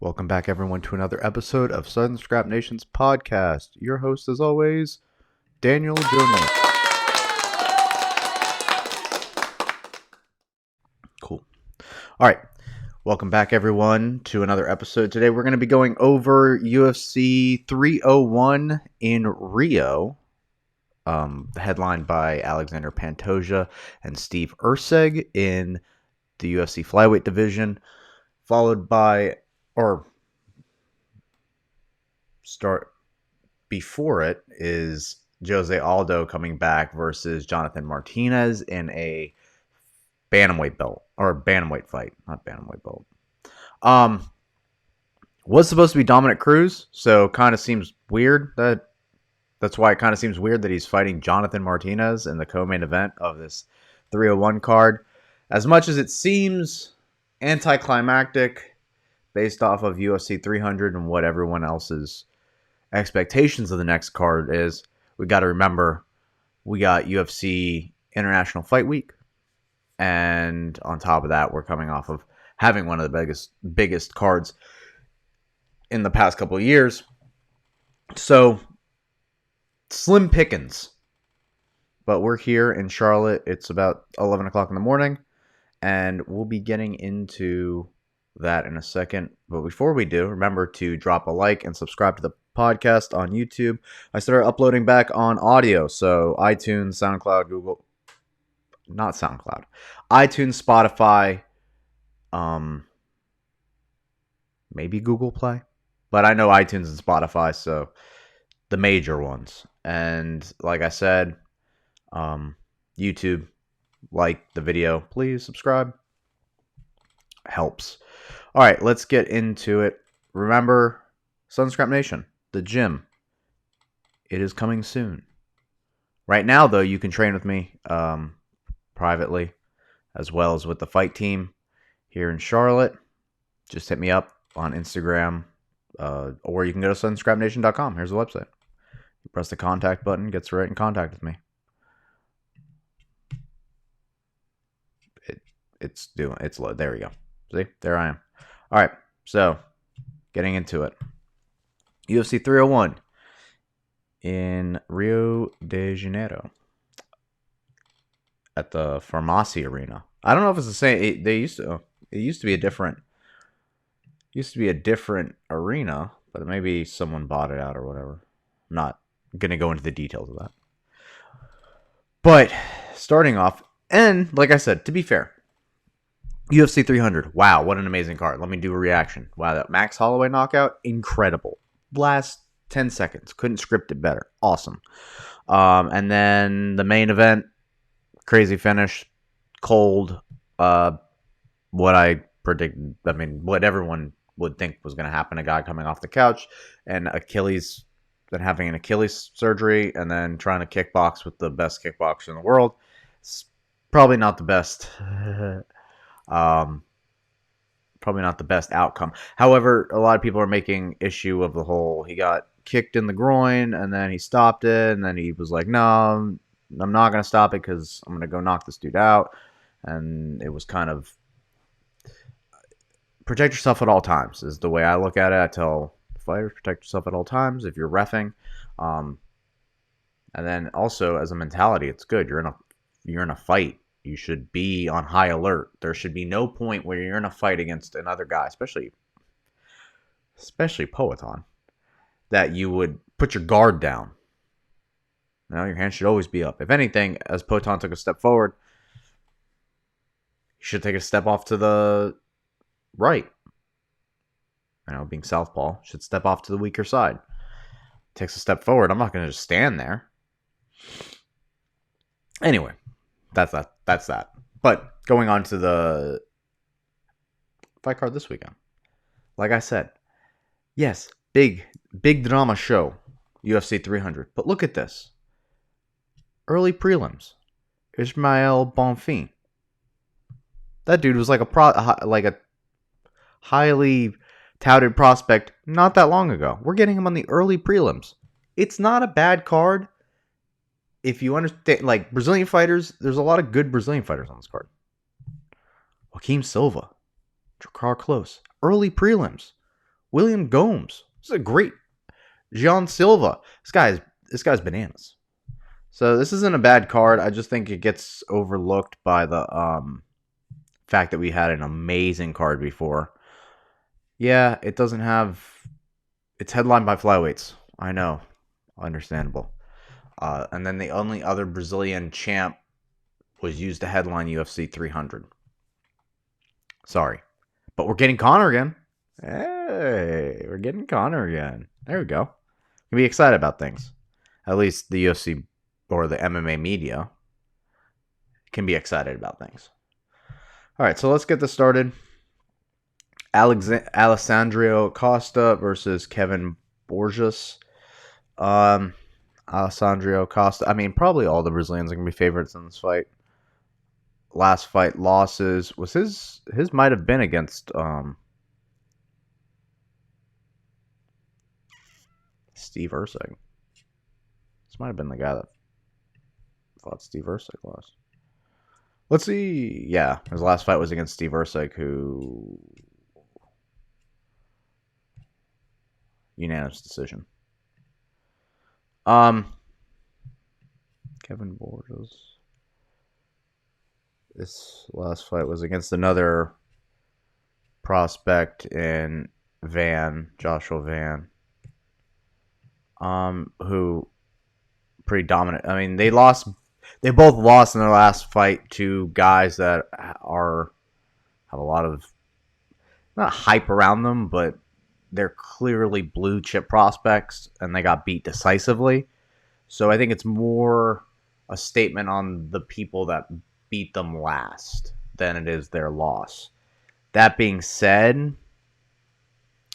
Welcome back, everyone, to another episode of Southern Scrap Nation's podcast. Your host, as always, Daniel Journal. Cool. All right. Welcome back, everyone, to another episode. Today, we're going to be going over UFC 301 in Rio, headlined by Alexandre Pantoja and Steve Erceg in the UFC flyweight division, followed by, before it is Jose Aldo coming back versus Jonathan Martinez in a bantamweight belt, or bantamweight fight, not bantamweight belt. Was supposed to be Dominic Cruz, so kind of seems weird that's why it kind of seems weird that he's fighting Jonathan Martinez in the co-main event of this 301 card. As much as it seems anticlimactic based off of UFC 300 and what everyone else's expectations of the next card is, we got to remember we got UFC International Fight Week, and on top of that, we're coming off of having one of the biggest cards in the past couple of years. So slim pickings, but we're here in Charlotte. It's about 11 o'clock in the morning, and we'll be getting into that in a second. But before we do, remember to drop a like and subscribe to the podcast on YouTube. I started uploading back on audio, so iTunes, SoundCloud, iTunes, Spotify, maybe Google Play, but I know iTunes and Spotify, so the major ones. And like I said, YouTube, like the video, please subscribe, helps. All right, let's get into it. Remember, Southern Scrap Nation, the gym, it is coming soon. Right now, though, you can train with me privately, as well as with the fight team here in Charlotte. Just hit me up on Instagram, or you can go to southernscrapnation.com. Here's the website. You press the contact button, gets right in contact with me. It's low. There we go. See, there I am. All right, so getting into it. UFC 301 in Rio de Janeiro at the Farmacy Arena. I don't know if it's the same. It used to be a different arena, but maybe someone bought it out or whatever. I'm not gonna go into the details of that. But starting off, and like I said, to be fair, UFC 300. Wow, what an amazing card. Let me do a reaction. Wow, that Max Holloway knockout, incredible. Last 10 seconds. Couldn't script it better. Awesome. And then the main event, crazy finish, cold. What I predicted, what everyone would think was going to happen. A guy coming off the couch and then having an Achilles surgery and then trying to kickbox with the best kickboxer in the world. It's probably not the best. Probably not the best outcome. However, a lot of people are making issue of the whole, he got kicked in the groin and then he stopped it and then he was like, no, I'm not going to stop it because I'm going to go knock this dude out. And it was kind of, protect yourself at all times is the way I look at it. I tell fighters, protect yourself at all times if you're reffing. And then also as a mentality, it's good. You're in a fight. You should be on high alert. There should be no point where you're in a fight against another guy, especially Poatan, that you would put your guard down. Your hand should always be up. If anything, as Poatan took a step forward, you should take a step off to the right. Being southpaw, should step off to the weaker side. Takes a step forward. I'm not going to just stand there. Anyway, that's that. But going on to the fight card this weekend. Like I said, yes, big drama show, UFC 300. But look at this. Early prelims. Ismael Bonfim. That dude was like a highly touted prospect not that long ago. We're getting him on the early prelims. It's not a bad card. If you understand, like, Brazilian fighters, there's a lot of good Brazilian fighters on this card. Joaquim Silva, Drakkar Klose, early prelims. William Gomes. This is a great Gian Silva. This guy's bananas. So this isn't a bad card. I just think it gets overlooked by the fact that we had an amazing card before. Yeah, it doesn't have. It's headlined by flyweights. I know, understandable. And then the only other Brazilian champ was used to headline UFC 300. Sorry, but we're getting Conor again. Hey, we're getting Conor again. There we go. Can be excited about things. At least the UFC or the MMA media can be excited about things. All right, so let's get this started. Alessandro Costa versus Kevin Borges. Alessandro Costa. I mean, probably all the Brazilians are going to be favorites in this fight. Last fight losses was his might have been against Steve Erceg. This might have been the guy that fought Steve Erceg lost. Let's see. Yeah, his last fight was against Steve Erceg, who unanimous decision. Kevin Borges. This last fight was against another prospect in Joshua Van. Who pretty dominant. I mean, they both lost in their last fight to guys that have a lot of not hype around them, but they're clearly blue chip prospects, and they got beat decisively. So I think it's more a statement on the people that beat them last than it is their loss. That being said, I'm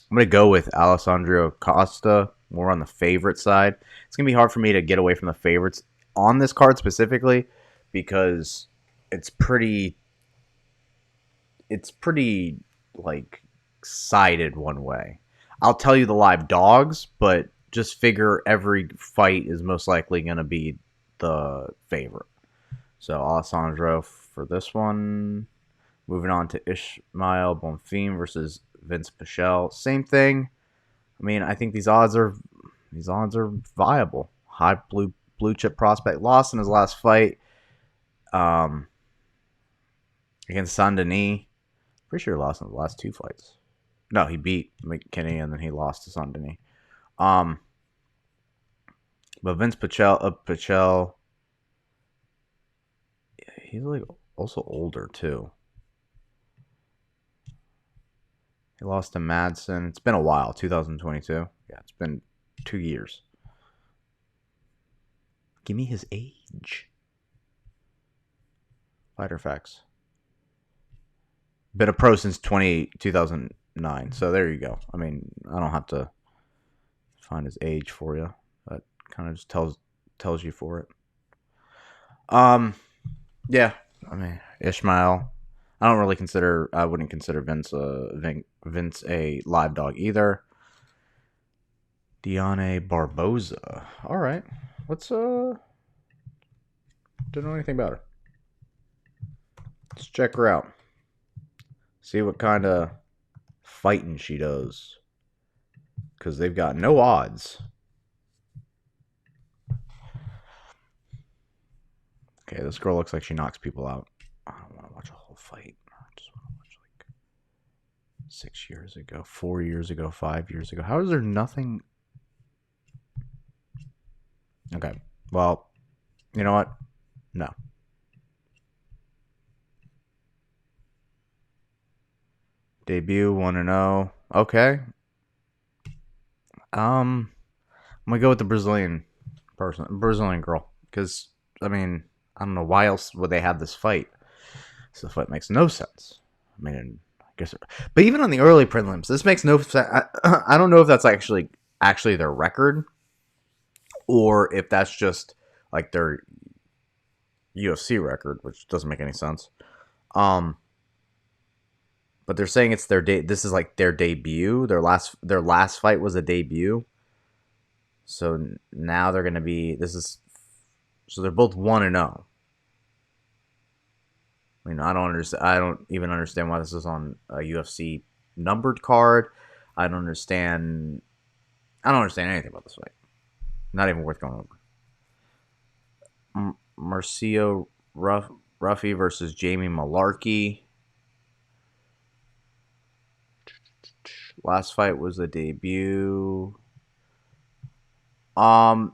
going to go with Alessandro Costa, more on the favorite side. It's going to be hard for me to get away from the favorites on this card specifically because it's pretty like sided one way. I'll tell you the live dogs, but just figure every fight is most likely going to be the favorite. So Alessandro for this one. Moving on to Ishmael Bonfim versus Vince Pichel. Same thing. I mean, I think these odds are viable. High blue chip prospect lost in his last fight against Saint-Denis. Pretty sure he lost in the last two fights. No, he beat McKinney and then he lost to Saint-Denis. But Vince Pichel, he's like also older too. He lost to Madsen. It's been a while. 2022. Yeah, it's been 2 years. Give me his age. Fighter facts. Been a pro since 2009. So there you go. I mean, I don't have to find his age for you. That kind of just tells you for it. Yeah. I mean, Ishmael. I wouldn't consider Vince a live dog either. Diane Barboza. All right. Let's don't know anything about her. Let's check her out. See what kind of fighting she does. Because they've got no odds. Okay, this girl looks like she knocks people out. I don't want to watch a whole fight. I just want to watch like 6 years ago, 4 years ago, 5 years ago. How is there nothing? Okay, well, you know what? No. Debut 1-0. Okay. I'm gonna go with the Brazilian girl, because I mean, I don't know why else would they have this fight. So the fight makes no sense. I mean, I guess, but even on the early prelims, this makes no sense. I don't know if that's actually their record, or if that's just like their UFC record, which doesn't make any sense. But they're saying it's this is like their debut. Their last fight was a debut. So now they're going to be so they're both 1-0. I mean, I don't even understand why this is on a UFC numbered card. I don't understand. I don't understand anything about this fight. Not even worth going over. Marcio Ruffy versus Jamie Malarkey. Last fight was a debut. I'm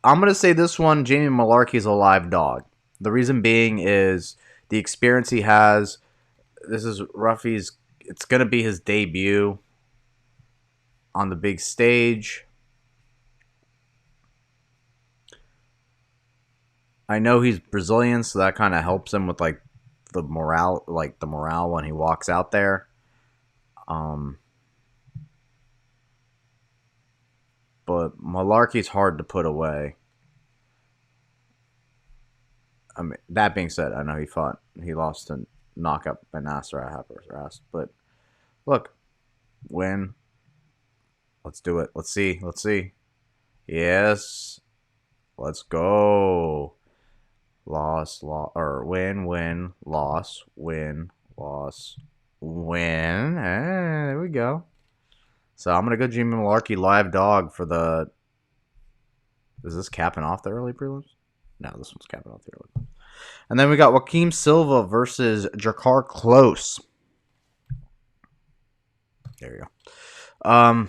gonna say this one, Jamie Malarkey's a live dog. The reason being is the experience he has. This is Ruffy's. It's gonna be his debut on the big stage. I know he's Brazilian, so that kind of helps him with like the morale when he walks out there. But Malarkey's hard to put away. I mean, that being said, I know he lost to knockout by Nasser Happeras, but look, win. Let's do it. Let's see. Yes, let's go. Loss, or win, loss, win, loss, win. There we go. So I'm gonna go Jimmy Malarkey live dog for the. Is this capping off the early prelims? No, this one's capping off the early prelims. And then we got Joaquim Silva versus Jakar Close. There you go.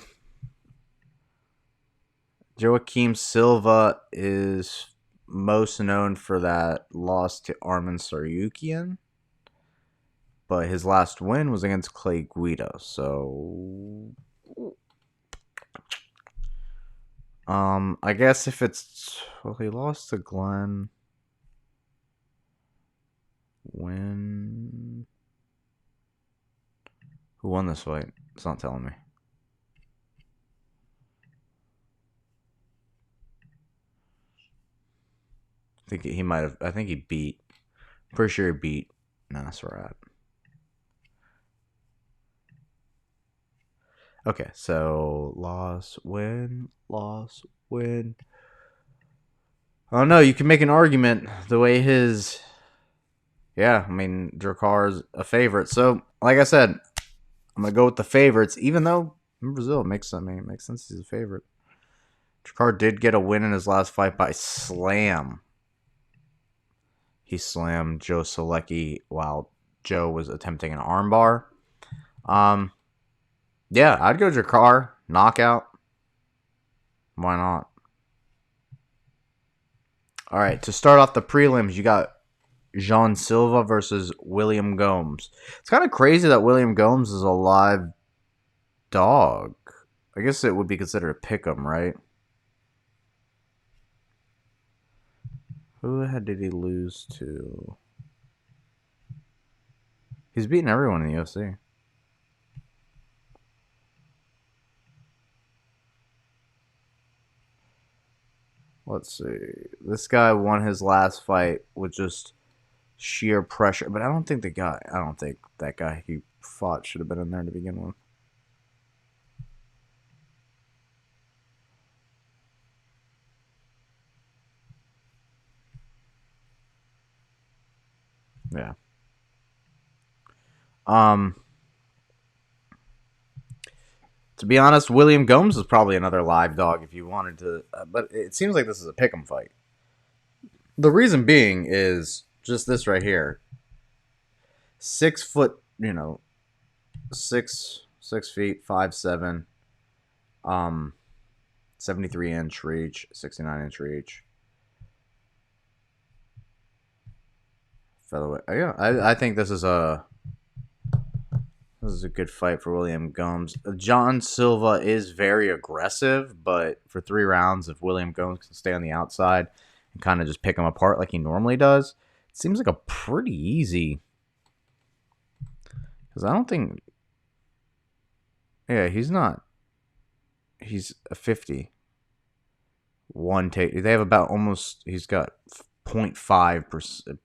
Joaquim Silva is most known for that loss to Arman Saryukian, but his last win was against Clay Guida. So, I guess if it's he lost to Glenn. Who won this fight? It's not telling me. I think he beat. Pretty sure he beat Nasrat. Okay, so loss, win. Oh no, you can make an argument the way his. Yeah, I mean Drakar's a favorite. So, like I said, I'm gonna go with the favorites, even though in Brazil it makes sense he's a favorite. Drakar did get a win in his last fight by slam. He slammed Joe Selecki while Joe was attempting an armbar. Yeah, I'd go Drakar. Knockout. Why not? All right, to start off the prelims, you got Jean Silva versus William Gomes. It's kind of crazy that William Gomes is a live dog. I guess it would be considered a pick'em, right? Who the heck did he lose to? He's beaten everyone in the UFC. Let's see. This guy won his last fight with just sheer pressure, but I don't think that guy he fought should have been in there to begin with. Yeah. To be honest, William Gomes is probably another live dog if you wanted to, but it seems like this is a pick'em fight. The reason being is just this right here. 6 foot, 6 feet, 5'7", 73-inch reach, 69-inch reach. Featherweight. Yeah, I think this is a good fight for William Gomes. John Silva is very aggressive, but for 3 rounds, if William Gomes can stay on the outside and kind of just pick him apart like he normally does, it seems like a pretty easy. Because I don't think. Yeah, he's not. He's a 50. One take. They have about almost. He's got 0.5%.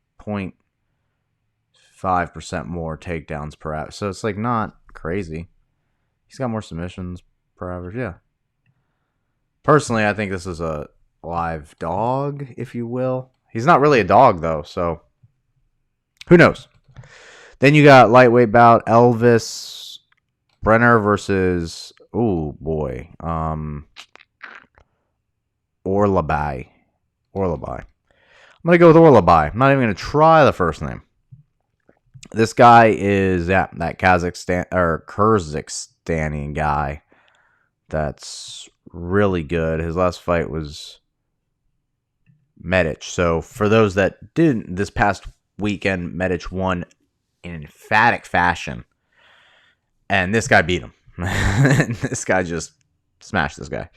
5% more takedowns per hour. So it's like not crazy. He's got more submissions per average. Yeah. Personally, I think this is a live dog, if you will. He's not really a dog, though, so who knows? Then you got lightweight bout Elvis Brenner versus Oh boy. Orlabai. Orlabai. I'm gonna go with Orlabai. I'm not even gonna try the first name. This guy is that Kazakhstan or Kyrgyzstani guy that's really good. His last fight was Medic. So for those that didn't, this past weekend, Medic won in emphatic fashion, and this guy beat him. This guy just smashed this guy.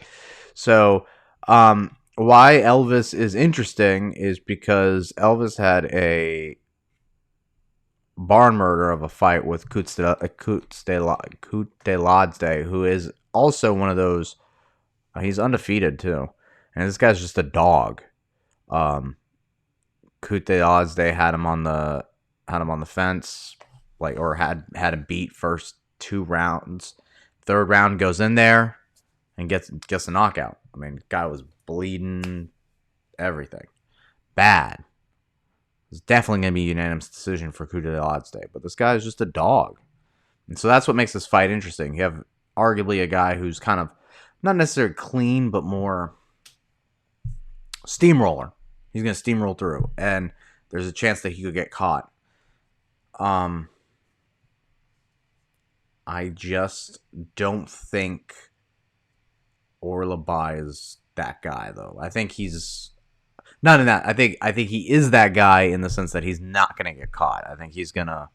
So, why Elvis is interesting is because Elvis had a barn murder of a fight with Kutsteladze, who is also one of those. He's undefeated too, and this guy's just a dog. Kutsteladze had him on the fence, like or had him beat first 2 rounds. Third round goes in there and gets a knockout. I mean, guy was bleeding, everything bad. It's definitely going to be a unanimous decision for Kutsteladze, but this guy is just a dog. And so that's what makes this fight interesting. You have arguably a guy who's kind of not necessarily clean, but more steamroller. He's going to steamroll through, and there's a chance that he could get caught. I just don't think Orlabai is that guy, though. I think he's not in that. I think he is that guy in the sense that he's not going to get caught. I think he's going to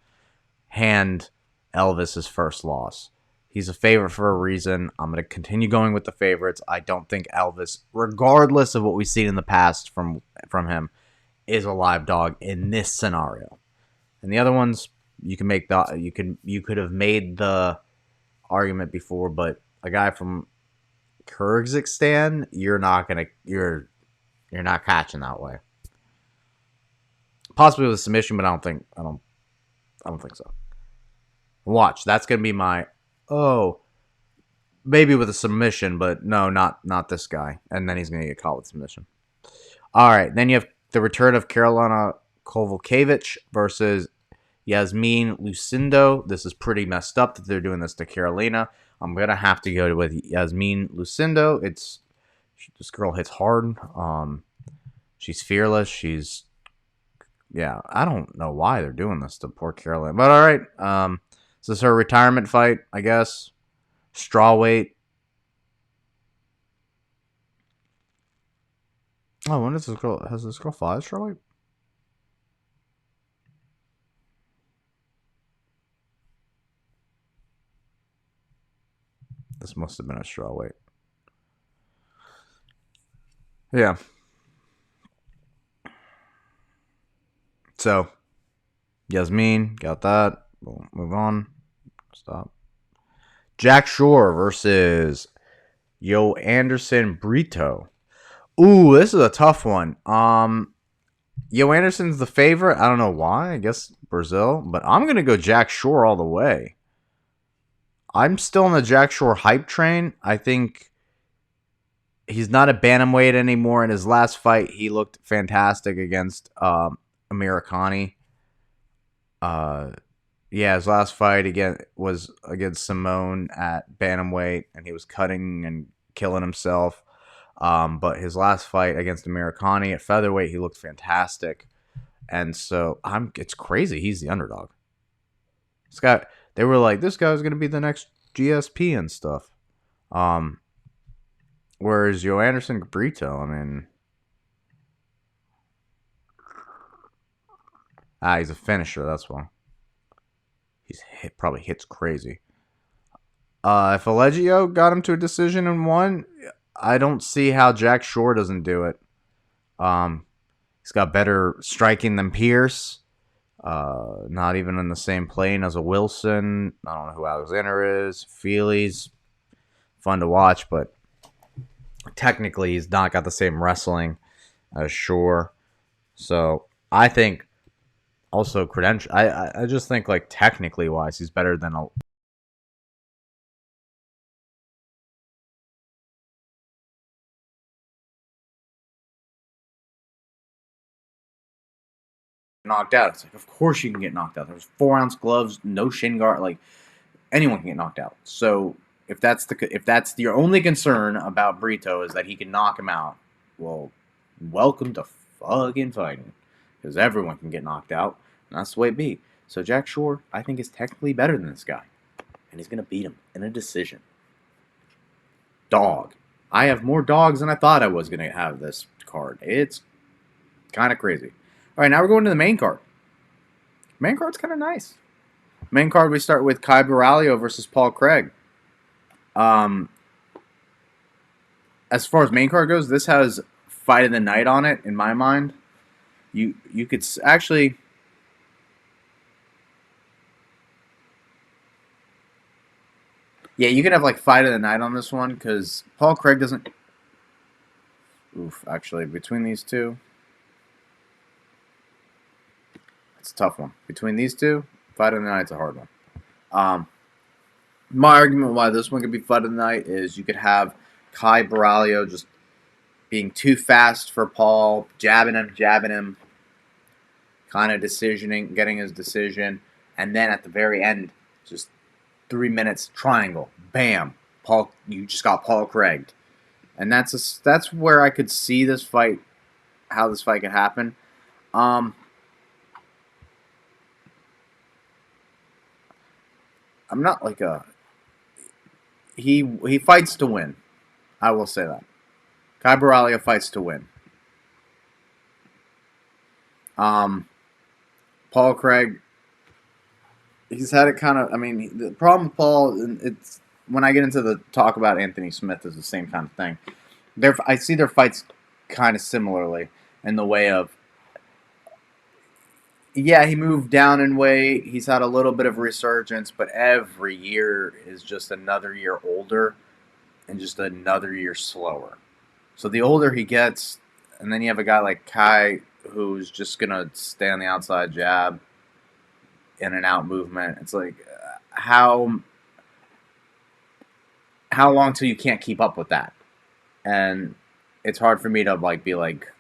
hand Elvis his first loss. He's a favorite for a reason. I'm going to continue going with the favorites. I don't think Elvis, regardless of what we've seen in the past from him, is a live dog in this scenario. And the other ones, you can make you could have made the argument before, but a guy from Kyrgyzstan, you're not catching that way. Possibly with a submission, but I don't think so. Watch, that's gonna be my maybe with a submission, but no, not this guy. And then he's gonna get caught with submission. All right, then you have the return of Carolina Kovalevich versus Yasmin Lucindo. This is pretty messed up that they're doing this to Carolina. I'm gonna have to go with Yasmin Lucindo. This girl hits hard. She's fearless. I don't know why they're doing this to poor Carolina, but all right. This is her retirement fight, I guess. Strawweight. Oh, when is this girl? Has this girl fought strawweight? This must have been a strawweight. Yeah. So, Yasmin, got that. We'll move on. Stop. Jack Shore versus Yo Anderson Brito. Ooh, this is a tough one. Yo Anderson's the favorite. I don't know why. I guess Brazil, but I'm gonna go Jack Shore all the way. I'm still on the Jack Shore hype train. I think he's not a bantamweight anymore. In his last fight, he looked fantastic against Americani. His last fight was against Simone at bantamweight, and he was cutting and killing himself. But his last fight against Americani at featherweight, he looked fantastic. And so it's crazy. He's the underdog. They were like, this guy's gonna be the next GSP and stuff. Whereas Yo Anderson Brito, I mean, he's a finisher. That's why probably hits crazy. If Allegio got him to a decision and won, I don't see how Jack Shore doesn't do it. He's got better striking than Pierce. Not even in the same plane as a Wilson. I don't know who Alexandre is. Feely's fun to watch, but technically he's not got the same wrestling as Shore. So I think also credential. I just think like technically wise, he's better than a. Knocked out. It's like, of course you can get knocked out. There's 4-ounce gloves, no shin guard. Like anyone can get knocked out. So If that's your only concern about Brito is that he can knock him out, well, welcome to fucking fighting, because everyone can get knocked out, and that's the way it be. So Jack Shore, I think, is technically better than this guy, and he's gonna beat him in a decision. Dog. I have more dogs than I thought I was gonna have this card. It's kind of crazy. All right, now we're going to the main card. Main card's kind of nice. Main card, we start with Kai Baralio versus Paul Craig. As far as main card goes, this has Fight of the Night on it, in my mind. You could actually... Yeah, you could have like Fight of the Night on this one, because Paul Craig doesn't... Oof, actually, between these two... It's a tough one. Between these two, Fight of the Night's a hard one. My argument why this one could be Fight of the Night is you could have Kai Baralio just being too fast for Paul, jabbing him, kind of decisioning, getting his decision, and then at the very end, just 3 minutes triangle, bam, Paul, you just got Paul Craig, and that's where I could see this fight, how this fight could happen. I'm not like a... He fights to win. I will say that. Kai Baralio fights to win. Paul Craig, he's had it kind of... I mean, the problem with Paul, it's... When I get into the talk about Anthony Smith, is the same kind of thing. I see their fights kind of similarly in the way of... Yeah, he moved down in weight. He's had a little bit of resurgence, but every year is just another year older and just another year slower. So the older he gets, and then you have a guy like Kai who's just going to stay on the outside jab, in and out movement. It's like, how long till you can't keep up with that? And it's hard for me to be like,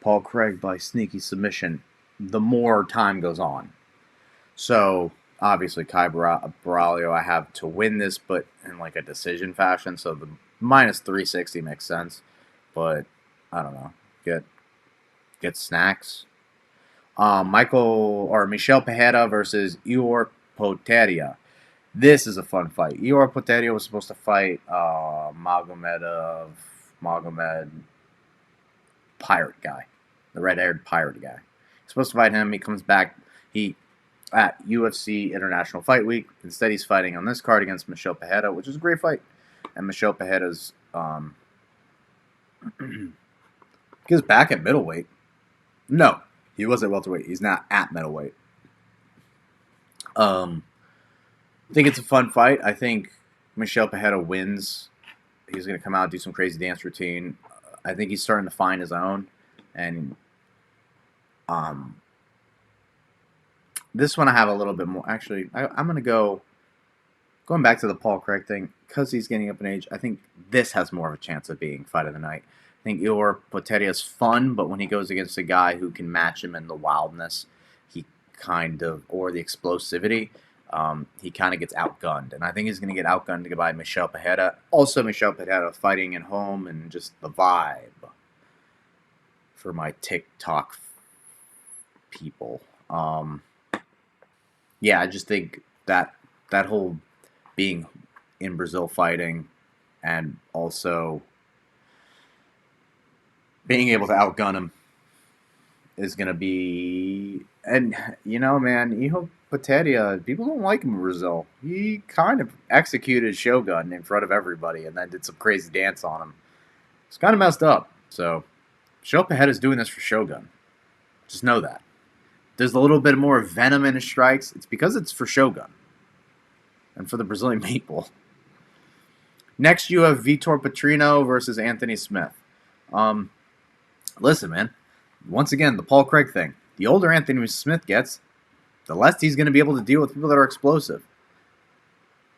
Paul Craig by sneaky submission the more time goes on. So, obviously, Kai Baralio I have to win this, but in like a decision fashion. So, the minus 360 makes sense. But, I don't know. Get snacks. Michel Pereira versus Ior Potieria. This is a fun fight. Ior Potieria was supposed to fight Magomed pirate guy. The red-haired pirate guy. Supposed to fight him. He comes back. He at UFC International Fight Week. Instead, he's fighting on this card against Michel Pereira, which is a great fight. And Michel Pereira's he's back at middleweight. No, he was at welterweight. He's not at middleweight. I think it's a fun fight. I think Michel Pereira wins. He's going to come out and do some crazy dance routine. I think he's starting to find his own, and this one I have a little bit more. Actually, I'm going to going back to the Paul Craig thing, because he's getting up in age. I think this has more of a chance of being Fight of the Night. I think Ior Potieria is fun, but when he goes against a guy who can match him in the wildness, or the explosivity, he kind of gets outgunned. And I think he's going to get outgunned by Michel Pereira. Also, Michel Pereira fighting at home, and just the vibe for my TikTok people. Yeah, I just think that whole being in Brazil fighting, and also being able to outgun him, is going to be... And, man, Ior Potieria, people don't like him in Brazil. He kind of executed Shogun in front of everybody and then did some crazy dance on him. It's kind of messed up. So, Michel Pereira's doing this for Shogun. Just know that. There's a little bit more venom in his strikes. It's because it's for Shogun and for the Brazilian people. Next, you have Vitor Petrino versus Anthony Smith. Listen, man. Once again, the Paul Craig thing. The older Anthony Smith gets, the less he's going to be able to deal with people that are explosive.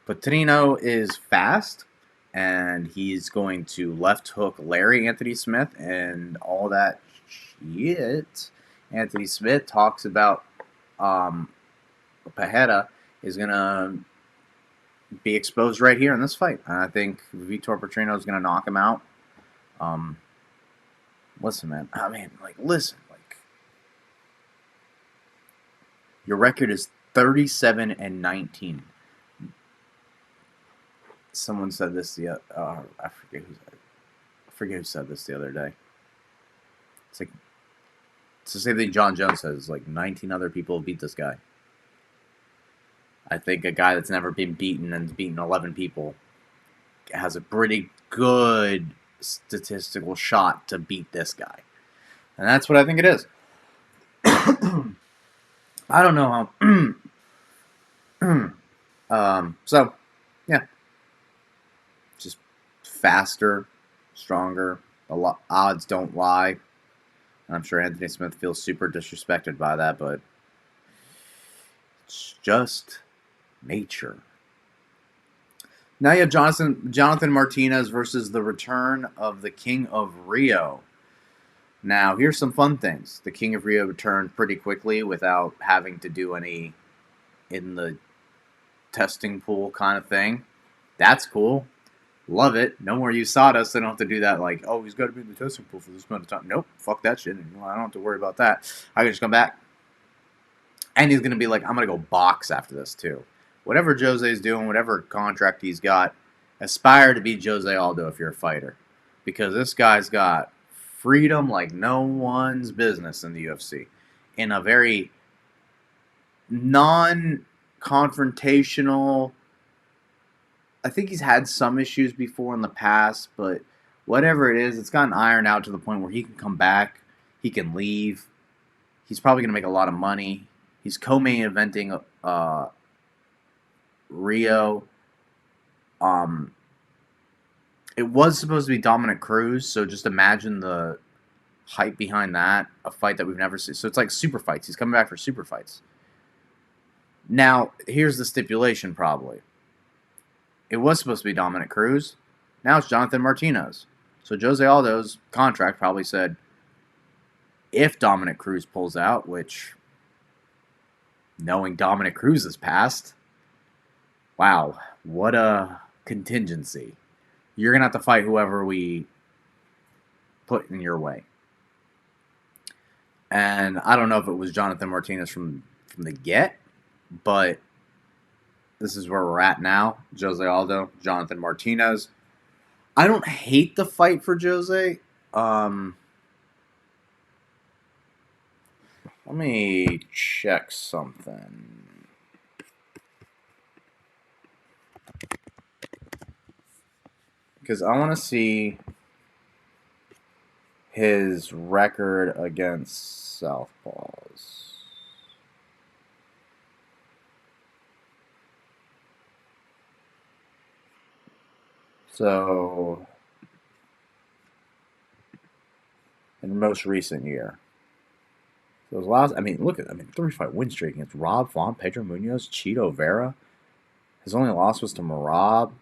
Petrino is fast, and he's going to left hook Larry Anthony Smith and all that shit. Anthony Smith talks about Pereira is going to be exposed right here in this fight. And I think Vitor Petrino is going to knock him out. Um, listen, man. I mean, listen. Your record is 37-19. Someone said this I forget who said this the other day. It's the same thing John Jones says. 19 other people beat this guy. I think a guy that's never been beaten and beaten 11 people has a pretty good statistical shot to beat this guy. And that's what I think it is. I don't know how. So, yeah. Just faster, stronger. Odds don't lie. I'm sure Anthony Smith feels super disrespected by that, but it's just nature. Now you have Jonathan Martinez versus the return of the King of Rio. Now, here's some fun things. The King of Rio returned pretty quickly without having to do any in the testing pool kind of thing. That's cool. Love it. No more USADA, so I don't have to do that he's got to be in the testing pool for this amount of time. Nope, fuck that shit. I don't have to worry about that. I can just come back. And he's going to be I'm going to go box after this, too. Whatever Jose's doing, whatever contract he's got, aspire to be Jose Aldo if you're a fighter. Because this guy's got freedom like no one's business in the UFC. In a very non-confrontational... I think he's had some issues before in the past, but whatever it is, it's gotten ironed out to the point where he can come back, he can leave. He's probably going to make a lot of money. He's co-main eventing Rio. It was supposed to be Dominic Cruz, so just imagine the hype behind that, a fight that we've never seen. So it's like super fights. He's coming back for super fights. Now, here's the stipulation probably. It was supposed to be Dominic Cruz. Now it's Jonathan Martinez. So Jose Aldo's contract probably said, if Dominic Cruz pulls out, which, knowing Dominic Cruz's past, wow, what a contingency. You're going to have to fight whoever we put in your way. And I don't know if it was Jonathan Martinez from the get, but this is where we're at now. Jose Aldo, Jonathan Martinez. I don't hate the fight for Jose. Let me check something. Because I want to see his record against Southpaws. So, in the most recent year. So his last, look at, 3-fight win streak against Rob Font, Pedro Munoz, Cheeto Vera. His only loss was to Marab,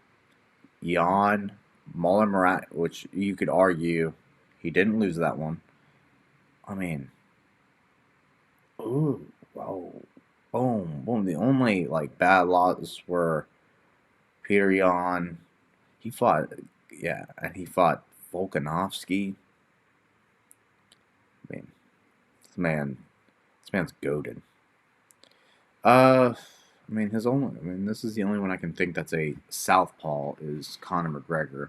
Jan, Mullen Murat, which you could argue he didn't lose that one. Ooh, wow, boom, boom. The only bad losses were Peter Jan. He fought Volkanovski. This man's goated. This is the only one I can think that's a southpaw is Conor McGregor.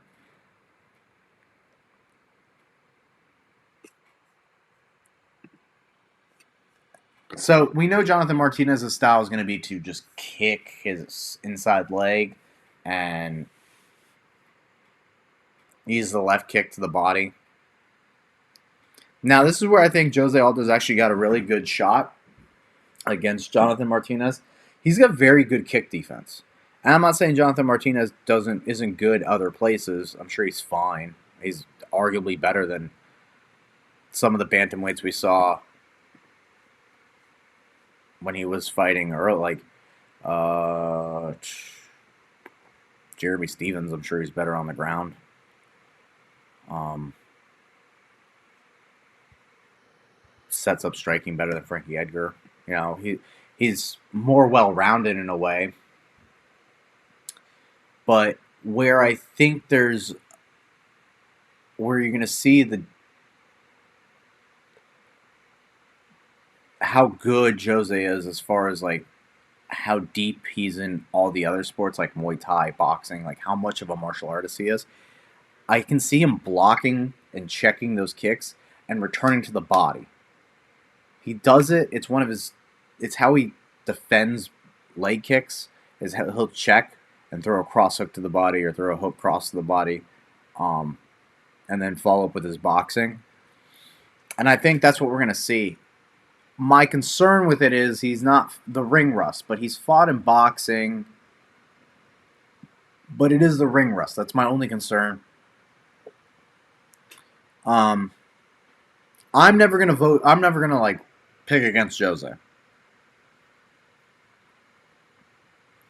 So we know Jonathan Martinez's style is going to be to just kick his inside leg and use the left kick to the body. Now, this is where I think Jose Aldo's actually got a really good shot against Jonathan Martinez. He's got very good kick defense. And I'm not saying Jonathan Martinez isn't good other places. I'm sure he's fine. He's arguably better than some of the bantamweights we saw when he was fighting early, Jeremy Stevens. I'm sure he's better on the ground. Sets up striking better than Frankie Edgar. He's more well-rounded in a way. But where I think where you're going to see how good Jose is as far as like how deep he's in all the other sports like Muay Thai, boxing, like how much of a martial artist he is. I can see him blocking and checking those kicks and returning to the body. He does it. It's one of his. It's how he defends leg kicks. Is how he'll check and throw a cross hook to the body or throw a hook cross to the body, um, and then follow up with his boxing. And I think that's what we're gonna see. My concern with it is he's not the ring rust, but he's fought in boxing. But it is the ring rust. That's my only concern. Um, I'm never gonna vote. I'm never gonna like pick against Jose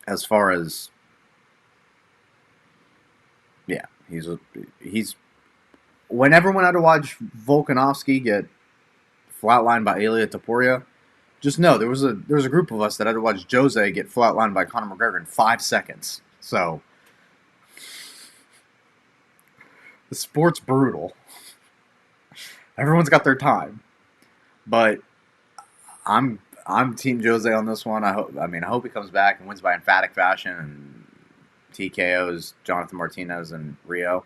as far as yeah. He's when everyone had to watch Volkanovski get flatlined by Ilia Topuria. Just know there was a group of us that had to watch Jose get flatlined by Conor McGregor in 5 seconds. So the sport's brutal. Everyone's got their time, but I'm Team Jose on this one. I hope he comes back and wins by emphatic fashion and TKOs Jonathan Martinez and Rio.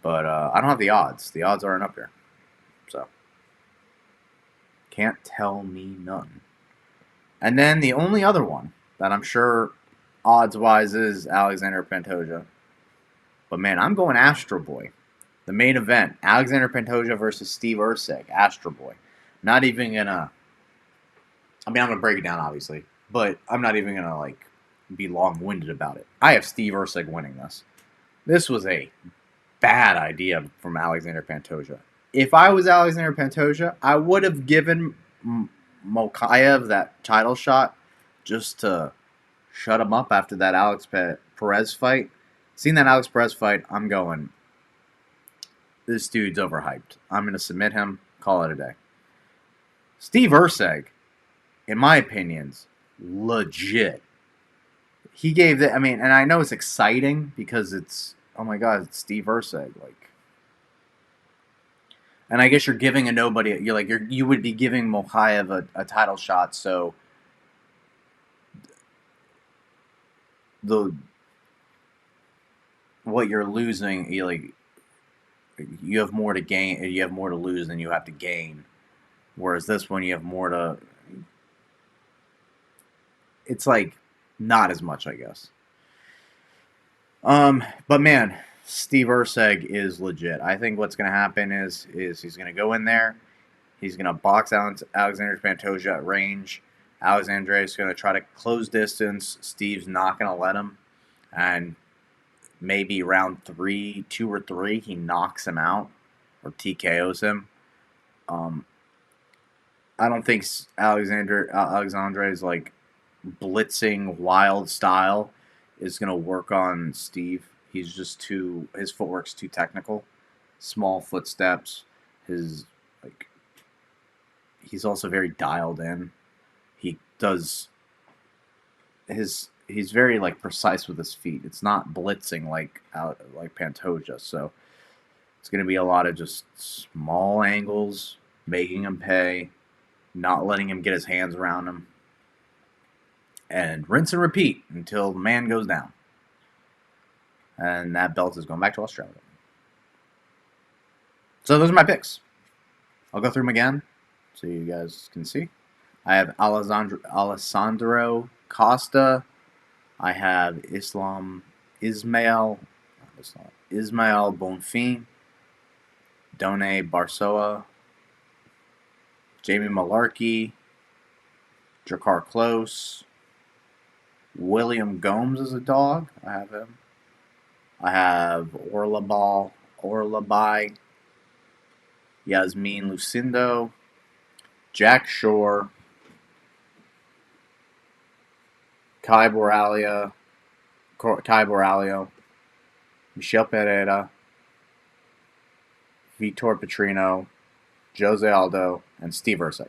But I don't have the odds. The odds aren't up here, so can't tell me none. And then the only other one that I'm sure odds wise is Alexander Pantoja. But man, I'm going Astroboy. The main event, Alexander Pantoja versus Steve Erceg, Astroboy. Not even gonna. I mean, I'm gonna break it down, obviously, but I'm not even gonna like be long-winded about it. I have Steve Erceg winning this. This was a bad idea from Alexander Pantoja. If I was Alexander Pantoja, I would have given Mokaev that title shot just to shut him up after that Alex Perez fight. Seeing that Alex Perez fight, I'm going, this dude's overhyped. I'm going to submit him, call it a day. Steve Erceg, in my opinion's legit. He gave that, I mean, and I know it's exciting because it's, oh my God, it's Steve Erceg. Like, and I guess you're giving a nobody, you would be giving Mokaev a title shot, so what you're losing, you have more to gain, you have more to lose than you have to gain. Whereas this one, you have more to. It's like not as much, I guess. But man, Steve Erceg is legit. I think what's going to happen is he's going to go in there, he's going to box out Alexander Pantoja at range. Alexandre is going to try to close distance. Steve's not going to let him, and maybe round 2 or 3, he knocks him out or TKOs him. I don't think Alexandre's like blitzing wild style is going to work on Steve. He's just his footwork's too technical. Small footsteps. He's also very dialed in. He does he's very like precise with his feet. It's not blitzing like Pantoja. So it's going to be a lot of just small angles, making him pay, not letting him get his hands around him, and rinse and repeat until the man goes down. And that belt is going back to Australia. So those are my picks. I'll go through them again so you guys can see. I have Alessandro Costa. I have Ismael Bonfim, Done Barsoa, Jamie Malarkey, Drakkar Close, William Gomes is a dog. I have him. I have Orlabai, Yasmin Lucindo, Jack Shore, Kai Borralio, Michel Pereira, Vitor Petrino, Jose Aldo, and Steve Erceg.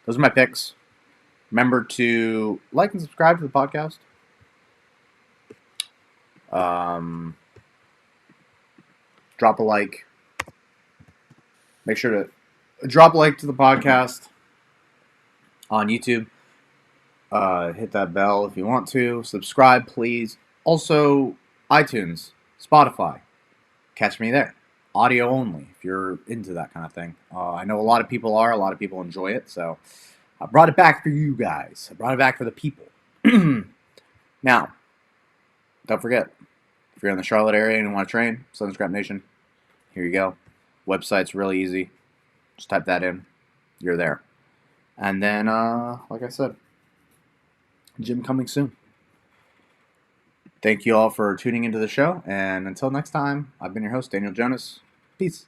Those are my picks. Remember to like and subscribe to the podcast. Drop a like. Make sure to drop a like to the podcast on YouTube. Hit that bell if you want to. Subscribe, please. Also, iTunes, Spotify. Catch me there. Audio only, if you're into that kind of thing. I know a lot of people are. A lot of people enjoy it. So I brought it back for you guys. I brought it back for the people. Now, don't forget, if you're in the Charlotte area and you want to train, Southern Scrap Nation, here you go. Website's really easy. Just type that in. You're there. And then, like I said, gym coming soon. Thank you all for tuning into the show. And until next time, I've been your host, Daniel Jonas. Peace.